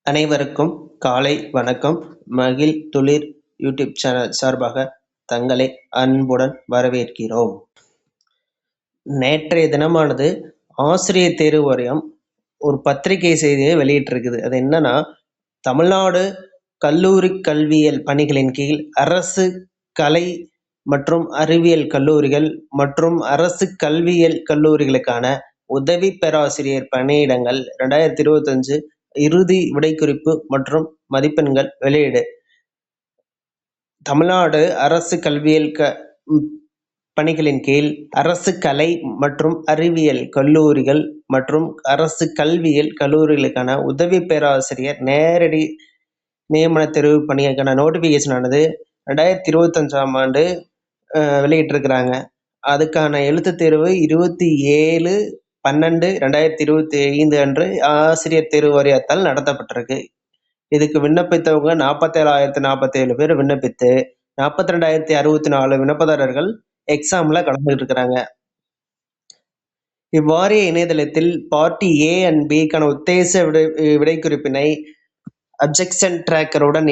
அனைவருக்கும் காலை வணக்கம். மகிழ் துளிர் யூடியூப் சேனல் சார்பாக தங்களை அன்புடன் வரவேற்கிறோம். நேற்றைய தினமானது ஆசிரியர் தேர்வு வாரியம் ஒரு பத்திரிகை செய்தியை வெளியிட்டிருக்குது. அது என்னன்னா, தமிழ்நாடு கல்லூரி கல்வியியல் பணிகளின் கீழ் அரசு கலை மற்றும் அறிவியல் கல்லூரிகள் மற்றும் அரசு கல்வியியல் கல்லூரிகளுக்கான உதவி பேராசிரியர் பணியிடங்கள் 2025 இறுதி விடைக்குறிப்பு மற்றும் மதிப்பெண்கள் வெளியீடு. தமிழ்நாடு அரசு கல்வியியல் பணிகளின் கீழ் அரசு கலை மற்றும் அறிவியல் கல்லூரிகள் மற்றும் அரசு கல்வியியல் கல்லூரிகளுக்கான உதவி பேராசிரியர் நேரடி நியமன தேர்வு பணிக்கான நோட்டிஃபிகேஷன் ஆனது 2025ஆம் ஆண்டு வெளியிட்டிருக்கிறாங்க. அதுக்கான எழுத்துத் தேர்வு 27/12/2025 அன்று ஆசிரியர் தேர்வு வாரியத்தால் நடத்தப்பட்டிருக்கு. இதுக்கு விண்ணப்பித்தவங்க 47,047 பேர் விண்ணப்பித்து 42,064 விண்ணப்பதாரர்கள் எக்ஸாம்ல கலந்துகிட்டு இருக்கிறாங்க. இவ்வாரிய இணையதளத்தில் பார்ட்டி A and B க்கான உத்தேச விடைக்குறிப்பினை அப்ஜெக்ஷன் டிராக்கருடன்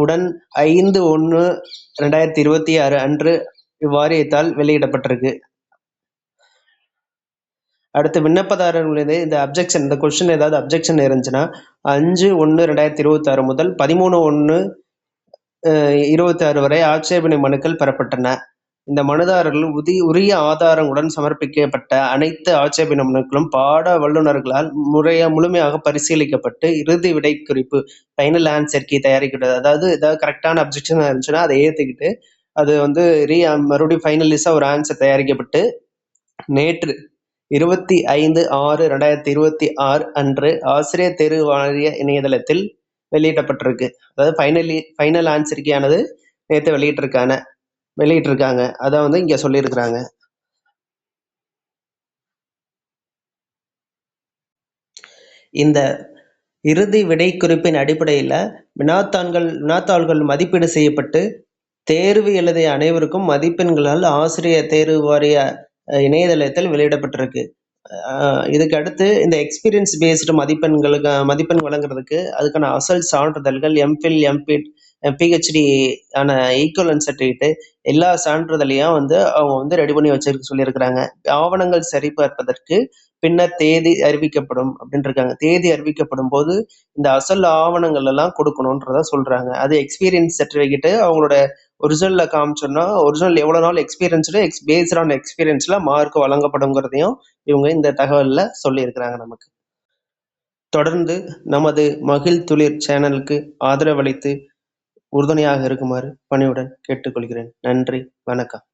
உடன் 5/1/2026 அன்று இவ்வாரியத்தால் வெளியிடப்பட்டிருக்கு. அடுத்து விண்ணப்பதாரர்களது இந்த அப்ஜெக்ஷன், இந்த கொஸ்டின் ஏதாவது அப்ஜெக்ஷன் இருந்துச்சுன்னா 5/1/2026 முதல் 13/1/26 வரை ஆட்சேபனை மனுக்கள் பெறப்பட்டன. இந்த மனுதாரர்கள் உரிய ஆதாரங்களுடன் சமர்ப்பிக்கப்பட்ட அனைத்து ஆட்சேபனை மனுக்களும் பாட வல்லுநர்களால் முழுமையாக பரிசீலிக்கப்பட்டு இறுதி விடைக்குறிப்பு ஃபைனல் ஆன்சர் கீ தயாரிக்கப்பட்டது. அதாவது ஏதாவது கரெக்டான அப்ஜெக்ஷன் இருந்துச்சுன்னா அதை ஏற்றுக்கிட்டு அது மறுபடியும் ஃபைனலிஸா ஒரு ஆன்சர் தயாரிக்கப்பட்டு நேற்று 25/6/2026 அன்று ஆசிரியர் தேர்வு வாரிய இணையதளத்தில் வெளியிடப்பட்டிருக்கு. அதாவது ஃபைனல் ஆன்சர் கீ ஆனது நேற்று வெளியிட்டிருக்காங்க. அதை இங்க சொல்லியிருக்கிறாங்க. இந்த இறுதி விடைக்குறிப்பின் அடிப்படையில் வினாத்தாள்கள் மதிப்பீடு செய்யப்பட்டு தேர்வு எழுதிய அனைவருக்கும் மதிப்பெண்களால் ஆசிரியர் தேர்வு வாரிய இணையதளத்தில் வெளியிடப்பட்டிருக்கு. இதுக்கு அடுத்து இந்த எக்ஸ்பீரியன்ஸ் பேஸ்டு மதிப்பெண் வழங்குறதுக்கு அதுக்கான அசல் சான்றிதழ்கள் எம்ஃபில், எம்பிட், பிஹெச்டி ஆன ஈக்குவலன்ட் சர்டிஃபிகேட் எல்லா சான்றிதழையும் அவங்க ரெடி பண்ணி வச்சிருக்க சொல்லியிருக்கிறாங்க. ஆவணங்கள் சரிபார்ப்பதற்கு பின்னர் தேதி அறிவிக்கப்படும் அப்படின்னு இருக்காங்க. தேதி அறிவிக்கப்படும் போது இந்த அசல் ஆவணங்கள் எல்லாம் கொடுக்கணும்ன்றத சொல்றாங்க. அது எக்ஸ்பீரியன்ஸ் சர்டிஃபிகேட் அவங்களோட ஒரிஜினல்ல காமிச்சோம்னா ஒரிஜினல் எவ்வளவு நாள் எக்ஸ்பீரியன்ஸ்டு பேஸ்ட் ஆன் எக்ஸ்பீரியன்ஸ்ல மார்க் வழங்கப்படுங்கிறதையும் இவங்க இந்த தகவல்ல சொல்லியிருக்கிறாங்க. நமக்கு தொடர்ந்து நமது மகிழ் துளிர் சேனலுக்கு ஆதரவளித்து உறுதுணையாக இருக்குமாறு பணிவுடன் கேட்டுக்கொள்கிறேன். நன்றி, வணக்கம்.